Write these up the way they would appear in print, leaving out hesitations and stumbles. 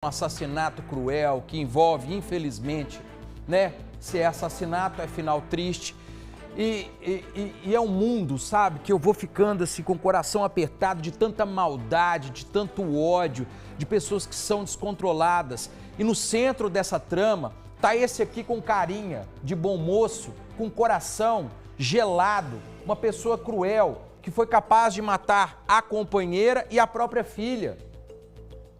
Um assassinato cruel que envolve, infelizmente, né? Se é assassinato, é final triste. E é um mundo, sabe, que eu vou ficando assim com o coração apertado de tanta maldade, de tanto ódio, de pessoas que são descontroladas. E no centro dessa trama tá esse aqui com carinha, de bom moço, com coração gelado, uma pessoa cruel que foi capaz de matar a companheira e a própria filha.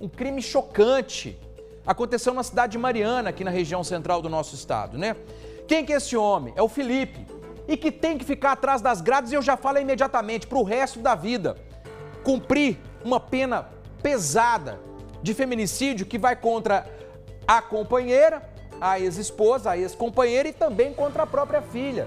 Um crime chocante. Aconteceu na cidade de Mariana, aqui na região central do nosso estado, né? Quem que é esse homem? É o Felipe. E que tem que ficar atrás das grades, e eu já falo imediatamente, para o resto da vida. Cumprir uma pena pesada de feminicídio que vai contra a companheira, a ex-esposa, a ex-companheira e também contra a própria filha.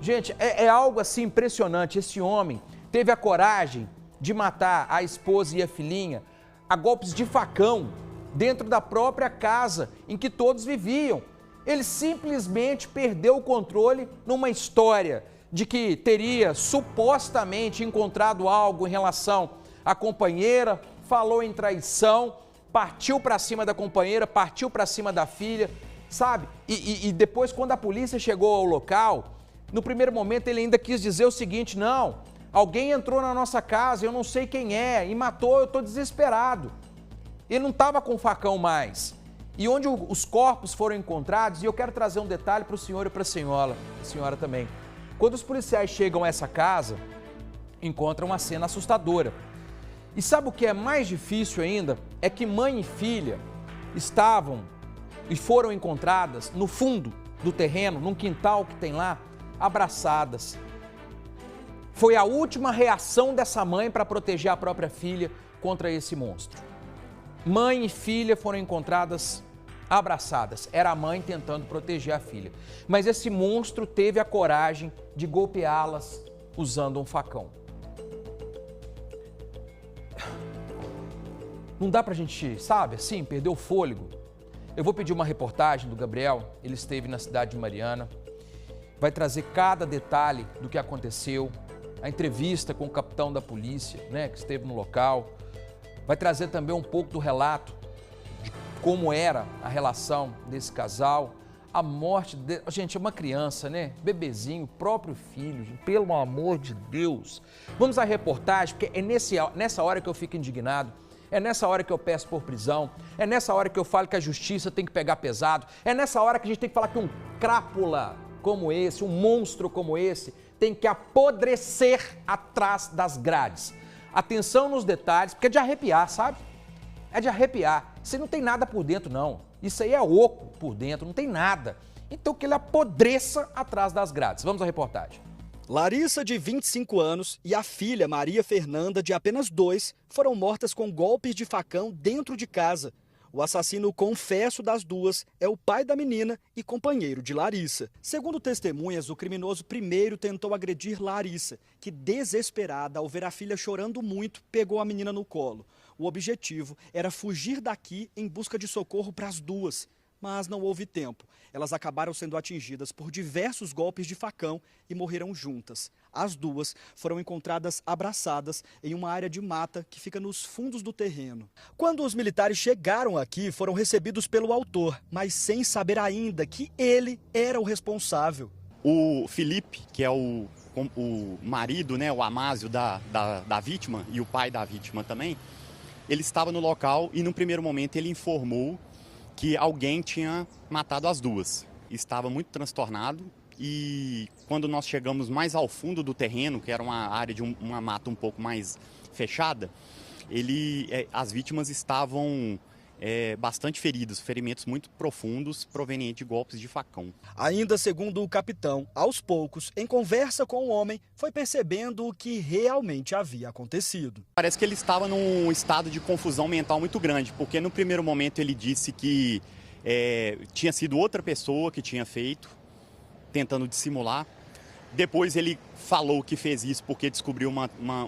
Gente, é algo assim impressionante. Esse homem teve a coragem de matar a esposa e a filhinha a golpes de facão dentro da própria casa em que todos viviam. Ele simplesmente perdeu o controle numa história de que teria supostamente encontrado algo em relação à companheira, falou em traição, partiu para cima da companheira, partiu para cima da filha, sabe? E depois, quando a polícia chegou ao local, no primeiro momento ele ainda quis dizer o seguinte: não, alguém entrou na nossa casa, eu não sei quem é, e matou, eu estou desesperado. Ele não estava com facão mais. E onde os corpos foram encontrados, e eu quero trazer um detalhe para o senhor e para a senhora também. Quando os policiais chegam a essa casa, encontram uma cena assustadora. E sabe o que é mais difícil ainda? É que mãe e filha estavam e foram encontradas no fundo do terreno, num quintal que tem lá, abraçadas. Foi a última reação dessa mãe para proteger a própria filha contra esse monstro. Mãe e filha foram encontradas abraçadas. Era a mãe tentando proteger a filha. Mas esse monstro teve a coragem de golpeá-las usando um facão. Não dá pra gente, sabe, assim, perder o fôlego. Eu vou pedir uma reportagem do Gabriel, ele esteve na cidade de Mariana, vai trazer cada detalhe do que aconteceu, a entrevista com o capitão da polícia, né, que esteve no local, vai trazer também um pouco do relato de como era a relação desse casal, a morte de... Gente, é uma criança, né? Bebezinho, próprio filho, pelo amor de Deus. Vamos à reportagem, porque é nessa hora que eu fico indignado, é nessa hora que eu peço por prisão, é nessa hora que eu falo que a justiça tem que pegar pesado, é nessa hora que a gente tem que falar que um crápula como esse, um monstro como esse, tem que apodrecer atrás das grades. Atenção nos detalhes, porque é de arrepiar, sabe? É de arrepiar. Isso aí não tem nada por dentro, não. Isso aí é oco por dentro, não tem nada. Então que ele apodreça atrás das grades. Vamos à reportagem. Larissa, de 25 anos, e a filha, Maria Fernanda, de apenas 2, foram mortas com golpes de facão dentro de casa. O assassino confesso das duas é o pai da menina e companheiro de Larissa. Segundo testemunhas, o criminoso primeiro tentou agredir Larissa, que, desesperada ao ver a filha chorando muito, pegou a menina no colo. O objetivo era fugir daqui em busca de socorro para as duas. Mas não houve tempo. Elas acabaram sendo atingidas por diversos golpes de facão e morreram juntas. As duas foram encontradas abraçadas em uma área de mata que fica nos fundos do terreno. Quando os militares chegaram aqui, foram recebidos pelo autor, mas sem saber ainda que ele era o responsável. O Felipe, que é o marido, né, o Amásio da vítima e o pai da vítima também, ele estava no local e, num primeiro momento, ele informou que alguém tinha matado as duas. Estava muito transtornado e quando nós chegamos mais ao fundo do terreno, que era uma área de uma mata um pouco mais fechada, as vítimas estavam bastante feridas, ferimentos muito profundos provenientes de golpes de facão. Ainda segundo o capitão, aos poucos, em conversa com o homem, foi percebendo o que realmente havia acontecido. Parece que ele estava num estado de confusão mental muito grande, porque no primeiro momento ele disse que tinha sido outra pessoa que tinha feito, tentando dissimular. Depois ele falou que fez isso porque descobriu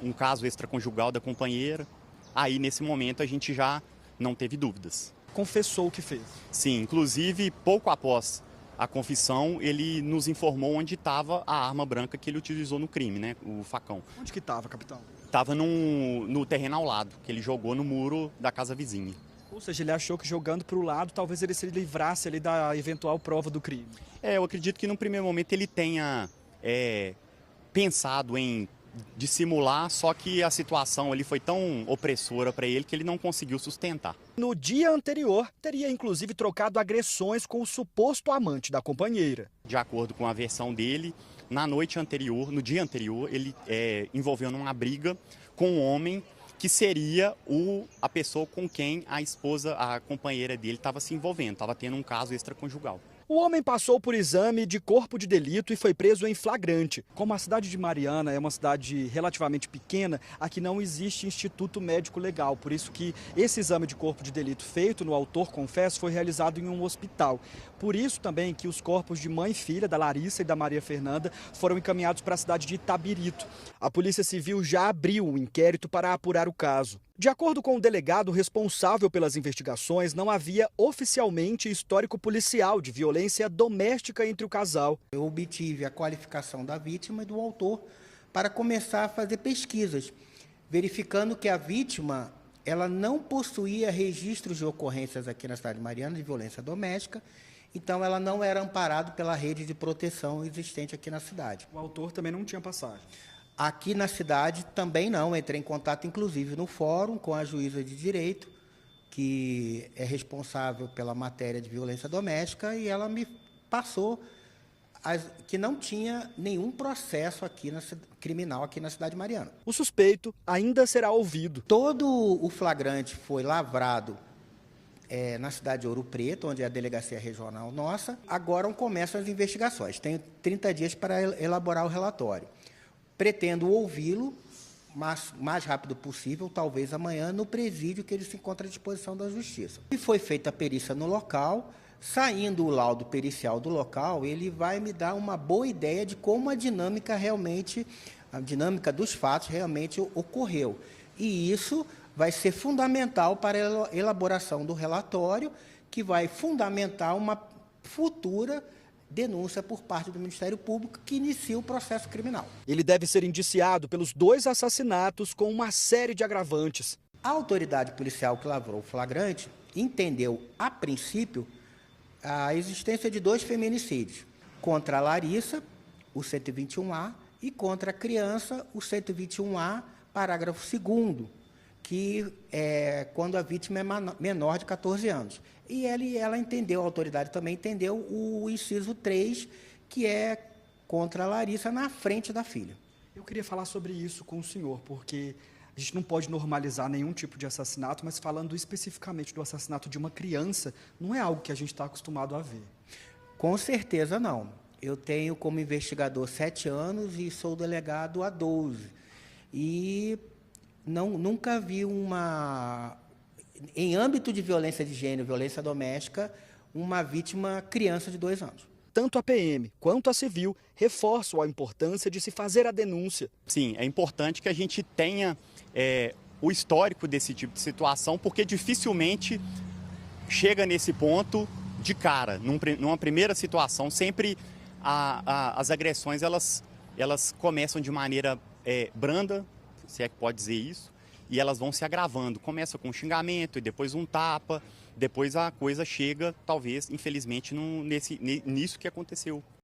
um caso extraconjugal da companheira. Aí nesse momento a gente já não teve dúvidas. Confessou o que fez? Sim, inclusive pouco após a confissão, ele nos informou onde estava a arma branca que ele utilizou no crime, né? O facão. Onde que estava, capitão? Estava no terreno ao lado, que ele jogou no muro da casa vizinha. Ou seja, ele achou que jogando para o lado, talvez ele se livrasse ali da eventual prova do crime. Eu acredito que no primeiro momento ele tenha pensado em dissimular, só que a situação ali foi tão opressora para ele que ele não conseguiu sustentar. No dia anterior, teria inclusive trocado agressões com o suposto amante da companheira. De acordo com a versão dele, no dia anterior, ele envolveu numa briga com um homem que seria a pessoa com quem a companheira dele estava se envolvendo, estava tendo um caso extraconjugal. O homem passou por exame de corpo de delito e foi preso em flagrante. Como a cidade de Mariana é uma cidade relativamente pequena, aqui não existe instituto médico legal. Por isso que esse exame de corpo de delito feito no autor confesso foi realizado em um hospital. Por isso também que os corpos de mãe e filha, da Larissa e da Maria Fernanda, foram encaminhados para a cidade de Itabirito. A Polícia Civil já abriu um inquérito para apurar o caso. De acordo com o delegado responsável pelas investigações, não havia oficialmente histórico policial de violência doméstica entre o casal. Eu obtive a qualificação da vítima e do autor para começar a fazer pesquisas, verificando que a vítima ela não possuía registros de ocorrências aqui na cidade de Mariana de violência doméstica, então ela não era amparada pela rede de proteção existente aqui na cidade. O autor também não tinha passagem. Aqui na cidade também não, entrei em contato inclusive no fórum com a juíza de direito, que é responsável pela matéria de violência doméstica, e ela me passou que não tinha nenhum processo criminal aqui na cidade de Mariana. O suspeito ainda será ouvido. Todo o flagrante foi lavrado na cidade de Ouro Preto, onde é a delegacia regional nossa. Agora começam as investigações. Tenho 30 dias para elaborar o relatório. Pretendo ouvi-lo mais rápido possível, talvez amanhã, no presídio que ele se encontra à disposição da Justiça. E foi feita a perícia no local. Saindo o laudo pericial do local, ele vai me dar uma boa ideia de como a dinâmica dos fatos realmente ocorreu. E isso vai ser fundamental para a elaboração do relatório, que vai fundamentar uma futura denúncia por parte do Ministério Público que inicia o processo criminal. Ele deve ser indiciado pelos 2 assassinatos com uma série de agravantes. A autoridade policial que lavrou o flagrante entendeu, a princípio, a existência de 2 feminicídios, contra a Larissa, o 121A, e contra a criança, o 121A, parágrafo 2º, que é quando a vítima é menor de 14 anos. E ela entendeu, a autoridade também entendeu o inciso 3, que é contra a Larissa na frente da filha. Eu queria falar sobre isso com o senhor, porque a gente não pode normalizar nenhum tipo de assassinato, mas falando especificamente do assassinato de uma criança, não é algo que a gente está acostumado a ver. Com certeza não. Eu tenho como investigador 7 anos e sou delegado há 12. E nunca vi em âmbito de violência de gênero, violência doméstica, uma vítima criança de 2 anos. Tanto a PM quanto a civil reforçam a importância de se fazer a denúncia. Sim, é importante que a gente tenha o histórico desse tipo de situação, porque dificilmente chega nesse ponto de cara. Numa primeira situação, sempre as agressões elas começam de maneira branda, se é que pode dizer isso, e elas vão se agravando. Começa com um xingamento, e depois um tapa, depois a coisa chega, talvez, infelizmente, nisso que aconteceu.